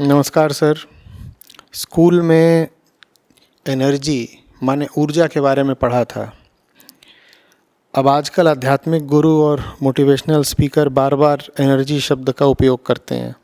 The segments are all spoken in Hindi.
नमस्कार सर। स्कूल में एनर्जी माने ऊर्जा के बारे में पढ़ा था। अब आजकल आध्यात्मिक गुरु और मोटिवेशनल स्पीकर बार बार एनर्जी शब्द का उपयोग करते हैं।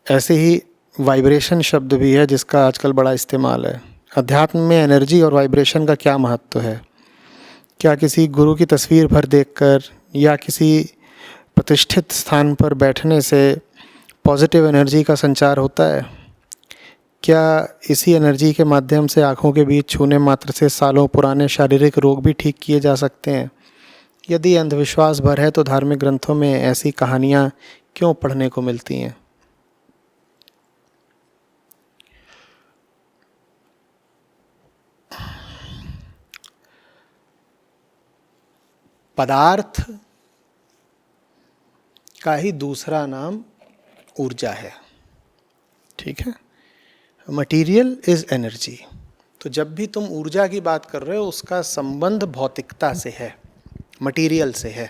ऐसे ही वाइब्रेशन शब्द भी है जिसका आजकल बड़ा इस्तेमाल है। अध्यात्म में एनर्जी और वाइब्रेशन का क्या महत्व है? क्या किसी गुरु की तस्वीर भर देखकर या किसी प्रतिष्ठित स्थान पर बैठने से पॉजिटिव एनर्जी का संचार होता है? क्या इसी एनर्जी के माध्यम से आँखों के बीच छूने मात्र से सालों पुराने शारीरिक रोग भी ठीक किए जा सकते हैं? यदि अंधविश्वास भर है तो धार्मिक ग्रंथों में ऐसी कहानियाँ क्यों पढ़ने को मिलती हैं? पदार्थ का ही दूसरा नाम ऊर्जा है, ठीक है। Material is energy. तो जब भी तुम ऊर्जा की बात कर रहे हो उसका संबंध भौतिकता से है, मटीरियल से है।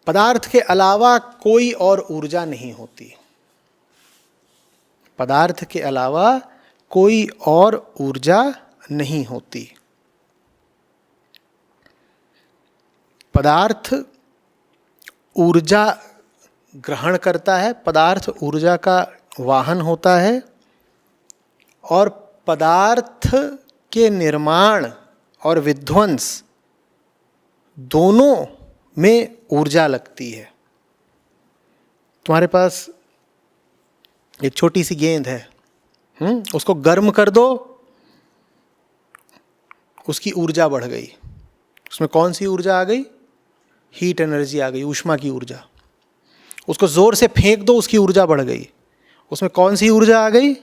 पदार्थ के अलावा कोई और ऊर्जा नहीं होती। पदार्थ के अलावा कोई और ऊर्जा नहीं होती। पदार्थ ऊर्जा ग्रहण करता है, पदार्थ ऊर्जा का वाहन होता है और पदार्थ के निर्माण और विध्वंस दोनों में ऊर्जा लगती है। तुम्हारे पास एक छोटी सी गेंद है, उसको गर्म कर दो, उसकी ऊर्जा बढ़ गई। उसमें कौन सी ऊर्जा आ गई? हीट एनर्जी आ गई, ऊष्मा की ऊर्जा। उसको जोर से फेंक दो, उसकी ऊर्जा बढ़ गई। उसमें कौन सी ऊर्जा आ गई?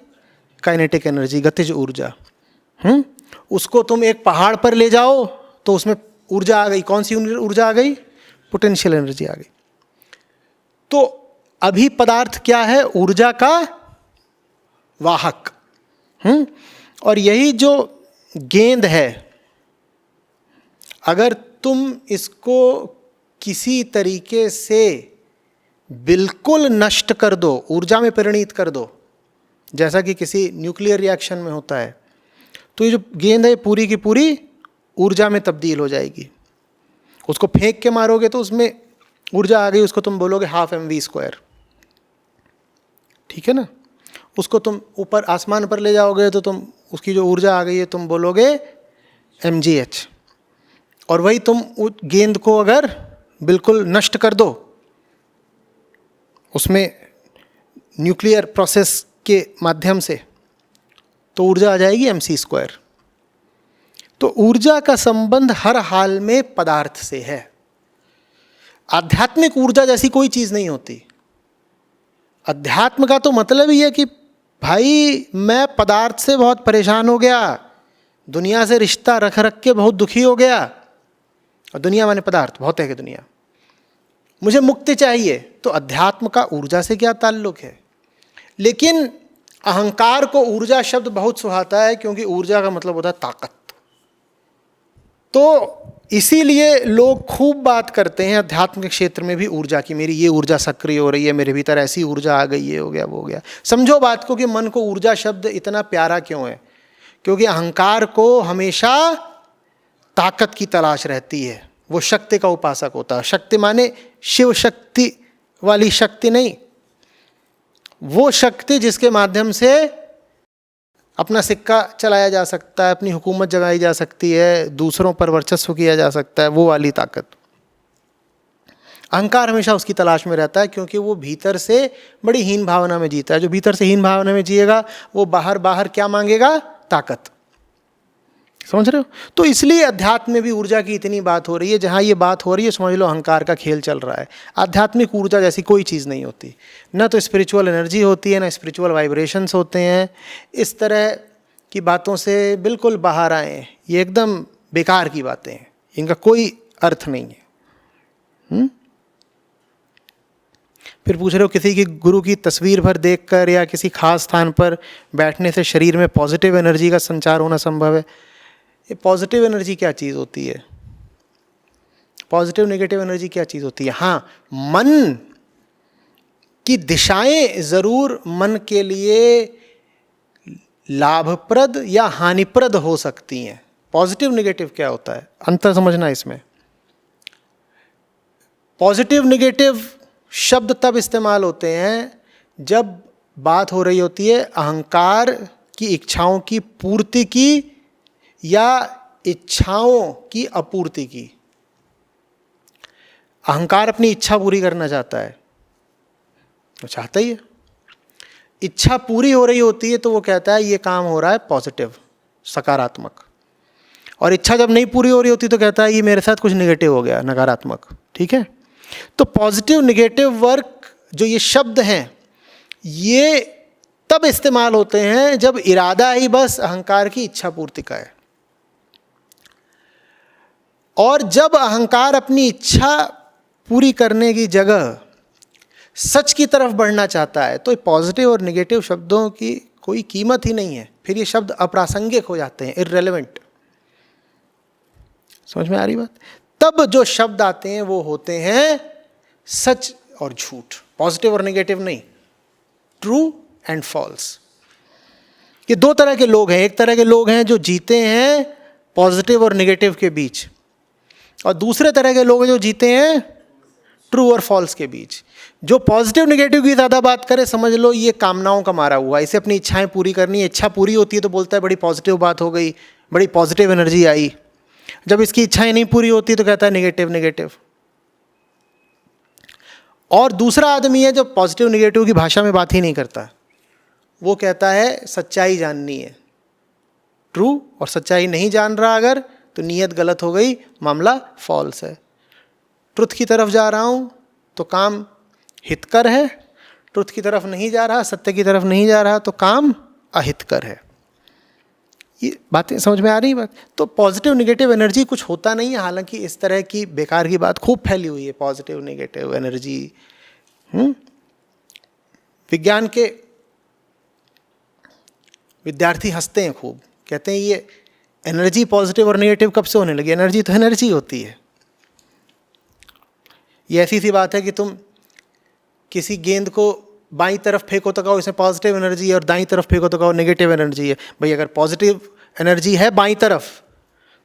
काइनेटिक एनर्जी, गतिज ऊर्जा। उसको तुम एक पहाड़ पर ले जाओ तो उसमें ऊर्जा आ गई। कौन सी ऊर्जा आ गई? पोटेंशियल एनर्जी आ गई। तो अभी पदार्थ क्या है? ऊर्जा का वाहक। और यही जो गेंद है, अगर तुम इसको किसी तरीके से बिल्कुल नष्ट कर दो, ऊर्जा में परिणित कर दो, जैसा कि किसी न्यूक्लियर रिएक्शन में होता है, तो ये जो गेंद है पूरी की पूरी ऊर्जा में तब्दील हो जाएगी। उसको फेंक के मारोगे तो उसमें ऊर्जा आ गई, उसको तुम बोलोगे 12 mv², ठीक है ना। उसको तुम ऊपर आसमान पर ले जाओगे तो तुम उसकी जो ऊर्जा आ गई है तुम बोलोगे mgh। और वही तुम गेंद को अगर बिल्कुल नष्ट कर दो, उसमें न्यूक्लियर प्रोसेस के माध्यम से, तो ऊर्जा आ जाएगी mc²। तो ऊर्जा का संबंध हर हाल में पदार्थ से है। आध्यात्मिक ऊर्जा जैसी कोई चीज नहीं होती। अध्यात्म का तो मतलब ही है कि भाई मैं पदार्थ से बहुत परेशान हो गया, दुनिया से रिश्ता रख रख के बहुत दुखी हो गया। और दुनिया माने पदार्थ, बहुत है कि दुनिया, मुझे मुक्ति चाहिए। तो अध्यात्म का ऊर्जा से क्या ताल्लुक है? लेकिन अहंकार को ऊर्जा शब्द बहुत सुहाता है, क्योंकि ऊर्जा का मतलब होता है ताकत। तो इसीलिए लोग खूब बात करते हैं अध्यात्म के क्षेत्र में भी ऊर्जा की, मेरी ये ऊर्जा सक्रिय हो रही है, मेरे भीतर ऐसी ऊर्जा आ गई, ये हो गया, वो हो गया। समझो बात को कि मन को ऊर्जा शब्द इतना प्यारा क्यों है? क्योंकि अहंकार को हमेशा ताकत की तलाश रहती है। वो शक्ति का उपासक होता है। शक्ति माने शिव शक्ति वाली शक्ति नहीं, वो शक्ति जिसके माध्यम से अपना सिक्का चलाया जा सकता है, अपनी हुकूमत जगाई जा सकती है, दूसरों पर वर्चस्व किया जा सकता है, वो वाली ताकत। अहंकार हमेशा उसकी तलाश में रहता है, क्योंकि वो भीतर से बड़ी हीन भावना में जीता है। जो भीतर से हीन भावना में जिएगा वो बाहर बाहर क्या मांगेगा? ताकत। समझ रहे हो? तो इसलिए अध्यात्म में भी ऊर्जा की इतनी बात हो रही है। जहाँ ये बात हो रही है समझ लो अहंकार का खेल चल रहा है। आध्यात्मिक ऊर्जा जैसी कोई चीज़ नहीं होती। न तो स्पिरिचुअल एनर्जी होती है, ना स्पिरिचुअल वाइब्रेशंस होते हैं। इस तरह की बातों से बिल्कुल बाहर आए, ये एकदम बेकार की बातें हैं, इनका कोई अर्थ नहीं है। फिर पूछ रहे हो किसी की गुरु की तस्वीर भर देखकर या किसी खास स्थान पर बैठने से शरीर में पॉजिटिव एनर्जी का संचार होना संभव है? ये पॉजिटिव एनर्जी क्या चीज़ होती है? पॉजिटिव नेगेटिव एनर्जी क्या चीज़ होती है? हाँ, मन की दिशाएं ज़रूर मन के लिए लाभप्रद या हानिप्रद हो सकती हैं। पॉजिटिव नेगेटिव क्या होता है, अंतर समझना इसमें। पॉजिटिव नेगेटिव शब्द तब इस्तेमाल होते हैं जब बात हो रही होती है अहंकार की इच्छाओं की पूर्ति की या इच्छाओं की अपूर्ति की। अहंकार अपनी इच्छा पूरी करना चाहता है, वो चाहता ही है। इच्छा पूरी हो रही होती है तो वो कहता है ये काम हो रहा है पॉजिटिव, सकारात्मक। और इच्छा जब नहीं पूरी हो रही होती तो कहता है ये मेरे साथ कुछ नेगेटिव हो गया, नकारात्मक। ठीक है, तो पॉजिटिव नेगेटिव वर्क जो ये शब्द हैं ये तब इस्तेमाल होते हैं जब इरादा ही बस अहंकार की इच्छा पूर्ति का है। और जब अहंकार अपनी इच्छा पूरी करने की जगह सच की तरफ बढ़ना चाहता है तो पॉजिटिव और नेगेटिव शब्दों की कोई कीमत ही नहीं है। फिर ये शब्द अप्रासंगिक हो जाते हैं, इररेलेवेंट। समझ में आ रही बात? तब जो शब्द आते हैं वो होते हैं सच और झूठ, पॉजिटिव और नेगेटिव नहीं, ट्रू एंड फॉल्स। ये दो तरह के लोग हैं। एक तरह के लोग हैं जो जीते हैं पॉजिटिव और नेगेटिव के बीच, और दूसरे तरह के लोग हैं जो जीते हैं ट्रू और फॉल्स के बीच। जो पॉजिटिव नेगेटिव की ज़्यादा बात करे, समझ लो ये कामनाओं का मारा हुआ, इसे अपनी इच्छाएं पूरी करनी है। इच्छा पूरी होती है तो बोलता है बड़ी पॉजिटिव बात हो गई, बड़ी पॉजिटिव एनर्जी आई। जब इसकी इच्छाएं नहीं पूरी होती तो कहता है नेगेटिव नेगेटिव। और दूसरा आदमी है जो पॉजिटिव नेगेटिव की भाषा में बात ही नहीं करता, वो कहता है सच्चाई जाननी है, ट्रू, और सच्चाई नहीं जान रहा अगर तो नीयत गलत हो गई, मामला फॉल्स है। ट्रुथ की तरफ जा रहा हूँ तो काम हितकर है, ट्रुथ की तरफ नहीं जा रहा, सत्य की तरफ नहीं जा रहा तो काम अहितकर है। ये बातें समझ में आ रही बात? तो पॉजिटिव नेगेटिव एनर्जी कुछ होता नहीं है। हालांकि इस तरह की बेकार की बात खूब फैली हुई है, पॉजिटिव नेगेटिव एनर्जी। विज्ञान के विद्यार्थी हंसते हैं खूब, कहते हैं ये एनर्जी पॉजिटिव और नेगेटिव कब से होने लगी? एनर्जी तो एनर्जी होती है। ये ऐसी सी बात है कि तुम किसी गेंद को बाईं तरफ फेंको तो कहो इसमें पॉजिटिव एनर्जी है, और दाईं तरफ फेंको तो कहो नेगेटिव एनर्जी है। भाई अगर पॉजिटिव एनर्जी है बाईं तरफ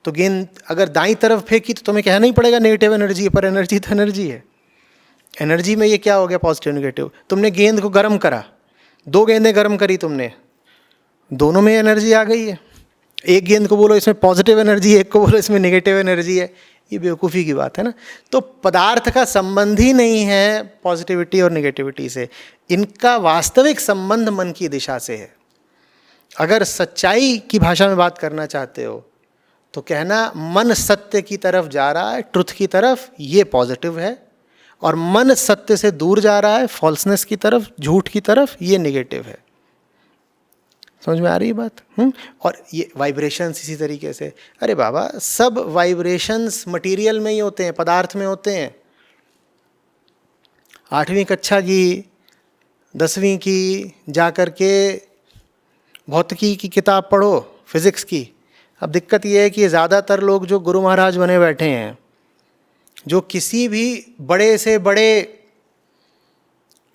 तो गेंद अगर दाईं तरफ फेंकी तो तुम्हें कहना ही पड़ेगा नेगेटिव एनर्जी है, पर एनर्जी तो एनर्जी है। एनर्जी में ये क्या हो गया पॉजिटिव नेगेटिव? तुमने गेंद को गर्म करा, दो गेंदें गर्म करी तुमने, दोनों में एनर्जी आ गई है। एक गेंद को बोलो इसमें पॉजिटिव एनर्जी है, एक को बोलो इसमें नेगेटिव एनर्जी है, ये बेवकूफ़ी की बात है ना। तो पदार्थ का संबंध ही नहीं है पॉजिटिविटी और नेगेटिविटी से, इनका वास्तविक संबंध मन की दिशा से है। अगर सच्चाई की भाषा में बात करना चाहते हो तो कहना मन सत्य की तरफ जा रहा है, ट्रुथ की तरफ, ये पॉजिटिव है, और मन सत्य से दूर जा रहा है, फॉल्सनेस की तरफ, झूठ की तरफ, ये नेगेटिव है। समझ में आ रही है बात? और ये वाइब्रेशंस इसी तरीके से, अरे बाबा सब वाइब्रेशंस मटेरियल में ही होते हैं, पदार्थ में होते हैं। 8वीं कक्षा की 10वीं की जा कर के भौतिकी की किताब पढ़ो, फिज़िक्स की। अब दिक्कत ये है कि ज़्यादातर लोग जो गुरु महाराज बने बैठे हैं, जो किसी भी बड़े से बड़े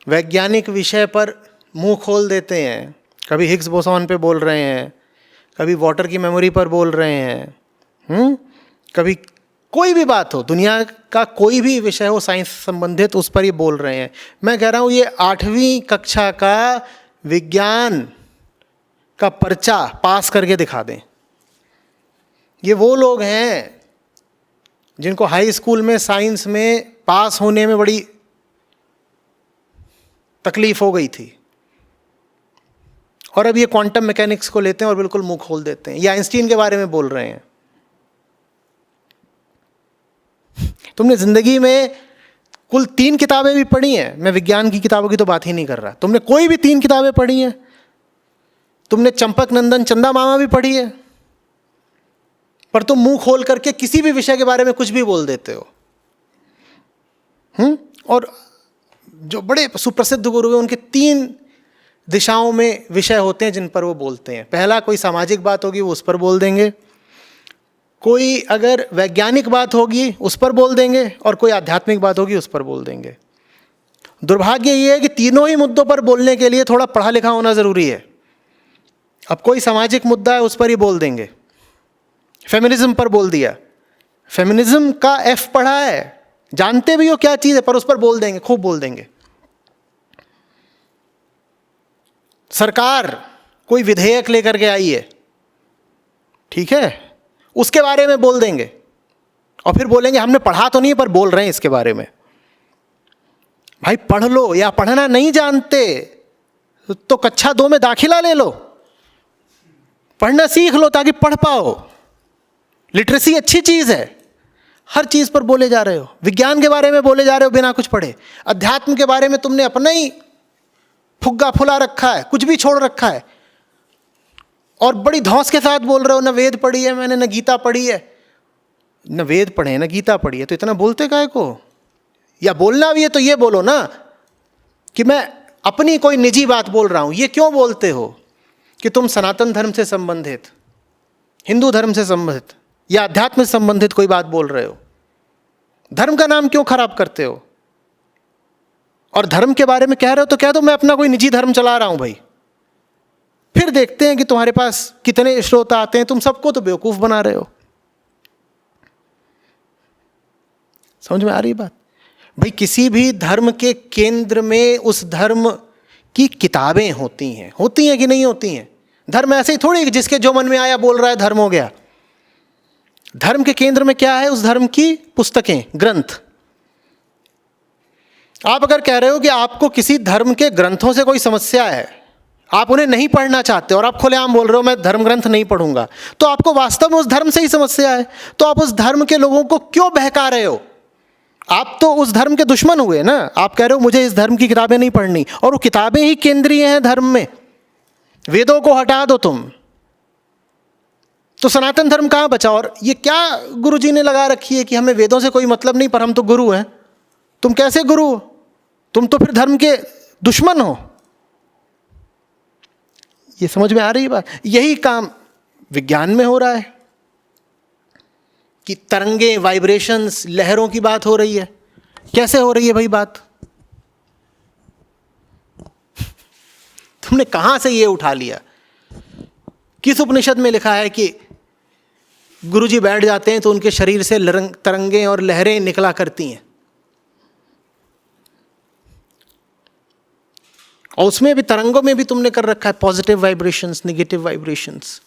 वैज्ञानिक विषय पर मुंह खोल देते हैं, कभी हिग्स बोसॉन पे बोल रहे हैं, कभी वाटर की मेमोरी पर बोल रहे हैं, कभी कोई भी बात हो, दुनिया का कोई भी विषय हो साइंस संबंधित, उस पर ही बोल रहे हैं। मैं कह रहा हूँ ये 8वीं कक्षा का विज्ञान का पर्चा पास करके दिखा दें। ये वो लोग हैं जिनको हाई स्कूल में साइंस में पास होने में बड़ी तकलीफ हो गई थी, और अब ये क्वांटम मैकेनिक्स को लेते हैं और बिल्कुल मुंह खोल देते हैं, या आइंस्टीन के बारे में बोल रहे हैं। तुमने जिंदगी में कुल 3 किताबें भी पढ़ी हैं, मैं विज्ञान की किताबों की तो बात ही नहीं कर रहा, तुमने कोई भी 3 किताबें पढ़ी हैं? तुमने चंपक नंदन चंदा मामा भी पढ़ी है? पर तुम मुंह खोल करके किसी भी विषय के बारे में कुछ भी बोल देते हो। और जो बड़े सुप्रसिद्ध गुरु हैं उनके 3 दिशाओं में विषय होते हैं जिन पर वो बोलते हैं। पहला कोई सामाजिक बात होगी वो उस पर बोल देंगे, कोई अगर वैज्ञानिक बात होगी उस पर बोल देंगे और कोई आध्यात्मिक बात होगी उस पर बोल देंगे। दुर्भाग्य ये है कि तीनों ही मुद्दों पर बोलने के लिए थोड़ा पढ़ा लिखा होना ज़रूरी है। अब कोई सामाजिक मुद्दा है उस पर ही बोल देंगे। फेमिनिज्म पर बोल दिया, फेमिनिज्म का एफ पढ़ा है, जानते भी हो क्या चीज़ है, पर उस पर बोल देंगे, खूब बोल देंगे। सरकार कोई विधेयक लेकर के आई है, ठीक है, उसके बारे में बोल देंगे और फिर बोलेंगे हमने पढ़ा तो नहीं पर बोल रहे हैं इसके बारे में। भाई पढ़ लो, या पढ़ना नहीं जानते तो कक्षा 2 में दाखिला ले लो, पढ़ना सीख लो ताकि पढ़ पाओ। लिटरेसी अच्छी चीज़ है। हर चीज़ पर बोले जा रहे हो, विज्ञान के बारे में बोले जा रहे हो बिना कुछ पढ़े, अध्यात्म के बारे में तुमने अपना ही फुग्गा फुला रखा है, कुछ भी छोड़ रखा है और बड़ी धौंस के साथ बोल रहे हो, न वेद पढ़ी है मैंने, न गीता पढ़ी है। न वेद पढ़े न गीता पढ़ी है तो इतना बोलते काहे को? या बोलना भी है तो ये बोलो ना कि मैं अपनी कोई निजी बात बोल रहा हूं। ये क्यों बोलते हो कि तुम सनातन धर्म से संबंधित, हिंदू धर्म से संबंधित या अध्यात्म से संबंधित कोई बात बोल रहे हो? धर्म का नाम क्यों खराब करते हो? और धर्म के बारे में कह रहे हो तो कह दो मैं अपना कोई निजी धर्म चला रहा हूं भाई। फिर देखते हैं कि तुम्हारे पास कितने श्रोता आते हैं। तुम सबको तो बेवकूफ बना रहे हो। समझ में आ रही बात? भाई किसी भी धर्म के केंद्र में उस धर्म की किताबें होती हैं कि नहीं होती हैं? धर्म ऐसे ही थोड़ी कि जिसके जो मन में आया बोल रहा है धर्म हो गया। धर्म के केंद्र में क्या है? उस धर्म की पुस्तकें, ग्रंथ। आप अगर कह रहे हो कि आपको किसी धर्म के ग्रंथों से कोई समस्या है, आप उन्हें नहीं पढ़ना चाहते और आप खुलेआम बोल रहे हो मैं धर्म ग्रंथ नहीं पढ़ूंगा, तो आपको वास्तव में उस धर्म से ही समस्या है। तो आप उस धर्म के लोगों को क्यों बहका रहे हो? आप तो उस धर्म के दुश्मन हुए ना। आप कह रहे हो मुझे इस धर्म की किताबें नहीं पढ़नी, और वो किताबें ही केंद्रीय हैं धर्म में। वेदों को हटा दो तुम, तो सनातन धर्म कहाँ बचा? और ये क्या गुरुजी ने लगा रखी है कि हमें वेदों से कोई मतलब नहीं पर हम तो गुरु हैं। तुम कैसे गुरु हो? तुम तो फिर धर्म के दुश्मन हो। ये समझ में आ रही बात? यही काम विज्ञान में हो रहा है कि तरंगे, वाइब्रेशंस, लहरों की बात हो रही है। कैसे हो रही है भाई बात? तुमने कहां से ये उठा लिया? किस उपनिषद में लिखा है कि गुरुजी बैठ जाते हैं तो उनके शरीर से तरंगे और लहरें निकला करती हैं? और उसमें भी, तरंगों में भी तुमने कर रखा है पॉजिटिव वाइब्रेशंस, नेगेटिव वाइब्रेशंस।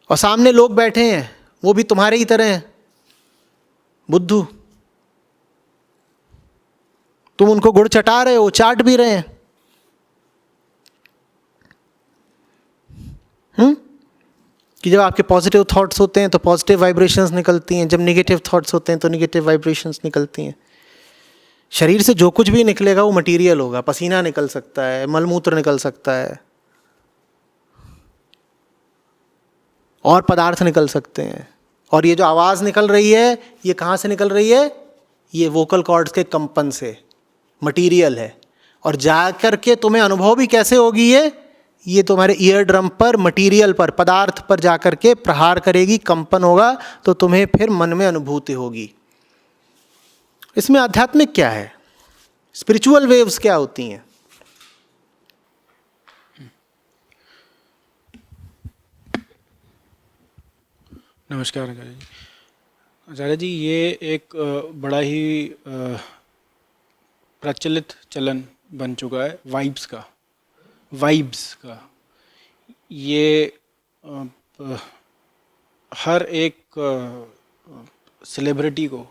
और सामने लोग बैठे हैं, वो भी तुम्हारे ही तरह हैं, बुद्धू। तुम उनको गुड़ चटा रहे हो, चाट भी रहे हैं। कि जब आपके पॉजिटिव थॉट्स होते हैं तो पॉजिटिव वाइब्रेशंस निकलती हैं, जब नेगेटिव थॉट्स होते हैं तो नेगेटिव वाइब्रेशंस निकलती हैं। शरीर से जो कुछ भी निकलेगा वो मटेरियल होगा। पसीना निकल सकता है, मलमूत्र निकल सकता है, और पदार्थ निकल सकते हैं। और ये जो आवाज़ निकल रही है, ये कहाँ से निकल रही है? ये वोकल कॉर्ड्स के कंपन से, मटेरियल है। और जाकर के तुम्हें अनुभव भी कैसे होगी? ये तुम्हारे ईयर ड्रम पर, मटेरियल पर, पदार्थ पर जाकर के प्रहार करेगी, कंपन होगा, तो तुम्हें फिर मन में अनुभूति होगी। इसमें आध्यात्मिक क्या है? स्पिरिचुअल वेव्स क्या होती हैं? नमस्कार आचार्य जी। आचार्य जी, ये एक बड़ा ही प्रचलित चलन बन चुका है वाइब्स का। ये हर एक सेलिब्रिटी को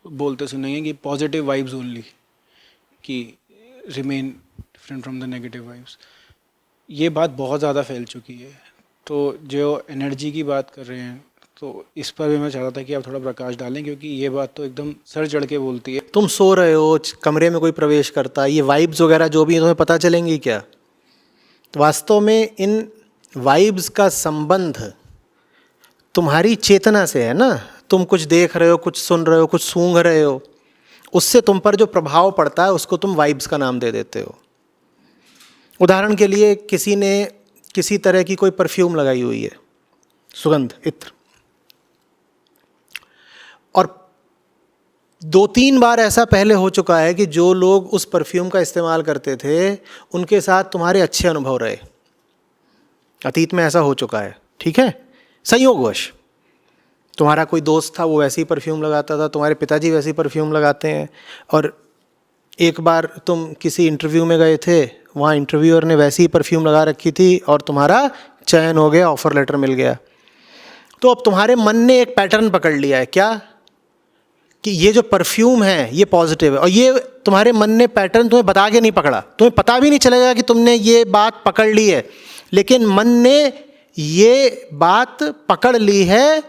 बोलते सुनेंगे कि पॉजिटिव वाइब्स ओनली, कि remain different from the negative vibes. ये बात बहुत ज़्यादा फैल चुकी है। तो जो एनर्जी की बात कर रहे हैं, तो इस पर भी मैं चाहता था कि आप थोड़ा प्रकाश डालें, क्योंकि ये बात तो एकदम सर चढ़ के बोलती है। तुम सो रहे हो, कमरे में कोई प्रवेश करता है, ये वाइब्स वगैरह जो भी है तुम्हें पता चलेंगी क्या? तो वास्तव में इन वाइब्स का संबंध तुम्हारी चेतना से है ना। तुम कुछ देख रहे हो, कुछ सुन रहे हो, कुछ सूंघ रहे हो, उससे तुम पर जो प्रभाव पड़ता है उसको तुम वाइब्स का नाम दे देते हो। उदाहरण के लिए, किसी ने किसी तरह की कोई परफ्यूम लगाई हुई है, सुगंध, इत्र, 2-3 बार ऐसा पहले हो चुका है कि जो लोग उस परफ्यूम का इस्तेमाल करते थे उनके साथ तुम्हारे अच्छे अनुभव रहे। अतीत में ऐसा हो चुका है, ठीक है। संयोगवश तुम्हारा कोई दोस्त था, वो वैसी परफ्यूम लगाता था, तुम्हारे पिताजी वैसी परफ्यूम लगाते हैं, और एक बार तुम किसी इंटरव्यू में गए थे, वहाँ इंटरव्यूअर ने वैसी परफ्यूम लगा रखी थी और तुम्हारा चयन हो गया, ऑफर लेटर मिल गया। तो अब तुम्हारे मन ने एक पैटर्न पकड़ लिया है, क्या कि ये जो परफ्यूम है ये पॉजिटिव है, और ये तुम्हारे मन ने पैटर्न तुम्हें बता के नहीं पकड़ा, तुम्हें पता भी नहीं चलेगा कि तुमने ये बात पकड़ ली है, लेकिन मन ने ये बात पकड़ ली है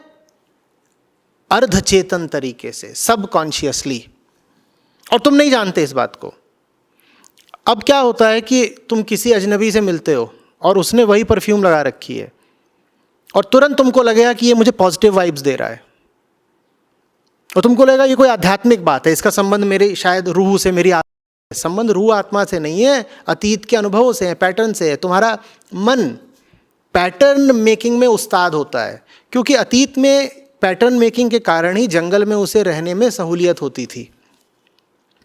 अर्धचेतन तरीके से, सबकॉन्शियसली, और तुम नहीं जानते इस बात को। अब क्या होता है कि तुम किसी अजनबी से मिलते हो और उसने वही परफ्यूम लगा रखी है, और तुरंत तुमको लगेगा कि ये मुझे पॉजिटिव वाइब्स दे रहा है, और तुमको लगेगा ये कोई आध्यात्मिक बात है, इसका संबंध मेरे शायद रूह से, मेरी संबंध रूह आत्मा से नहीं है, अतीत के अनुभवों से है, पैटर्न से है। तुम्हारा मन पैटर्न मेकिंग में उस्ताद होता है, क्योंकि अतीत में पैटर्न मेकिंग के कारण ही जंगल में उसे रहने में सहूलियत होती थी।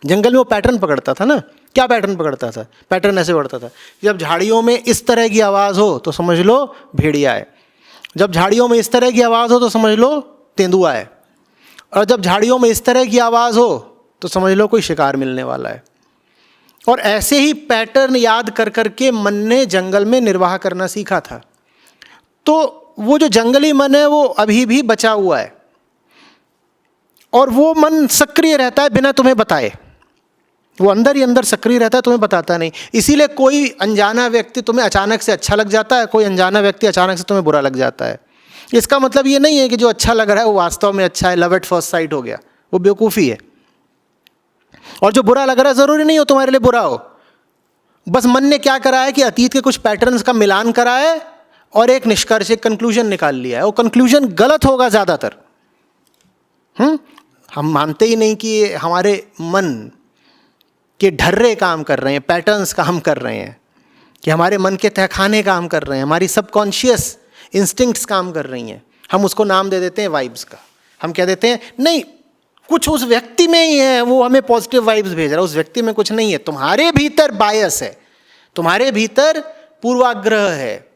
जंगल में वो पैटर्न पकड़ता था ना। क्या पैटर्न पकड़ता था? पैटर्न ऐसे पकड़ता था, जब झाड़ियों में इस तरह की आवाज़ हो तो समझ लो भेड़िया है, जब झाड़ियों में इस तरह की आवाज़ हो तो समझ लो तेंदुआ है, और जब झाड़ियों में इस तरह की आवाज़ हो तो समझ लो कोई शिकार मिलने वाला है। और ऐसे ही पैटर्न याद कर करके मन ने जंगल में निर्वाह करना सीखा था। तो वो जो जंगली मन है वो अभी भी बचा हुआ है, और वो मन सक्रिय रहता है बिना तुम्हें बताए, वो अंदर ही अंदर सक्रिय रहता है, तुम्हें बताता नहीं। इसीलिए कोई अनजाना व्यक्ति तुम्हें अचानक से अच्छा लग जाता है, कोई अनजाना व्यक्ति अचानक से तुम्हें बुरा लग जाता है। इसका मतलब ये नहीं है कि जो अच्छा लग रहा है वो वास्तव में अच्छा है, लव एट फर्स्ट साइट हो गया, वो बेवकूफ़ी है। और जो बुरा लग रहा है ज़रूरी नहीं हो तुम्हारे लिए बुरा हो, बस मन ने क्या करा है कि अतीत के कुछ पैटर्न्स का मिलान करा है और एक निष्कर्ष, एक कंक्लूजन निकाल लिया है। वो कंक्लूजन गलत होगा ज़्यादातर। हम मानते ही नहीं कि हमारे मन के ढर्रे काम कर रहे हैं, पैटर्न्स काम कर रहे हैं, कि हमारे मन के तहखाने काम कर रहे हैं, हमारी सबकॉन्शियस इंस्टिंक्ट्स काम कर रही हैं। हम उसको नाम दे देते हैं वाइब्स का। हम कह देते हैं नहीं, कुछ उस व्यक्ति में ही है, वो हमें पॉजिटिव वाइब्स भेज रहा है, उस व्यक्ति में कुछ नहीं है। तुम्हारे भीतर बायस है, तुम्हारे भीतर पूर्वाग्रह है।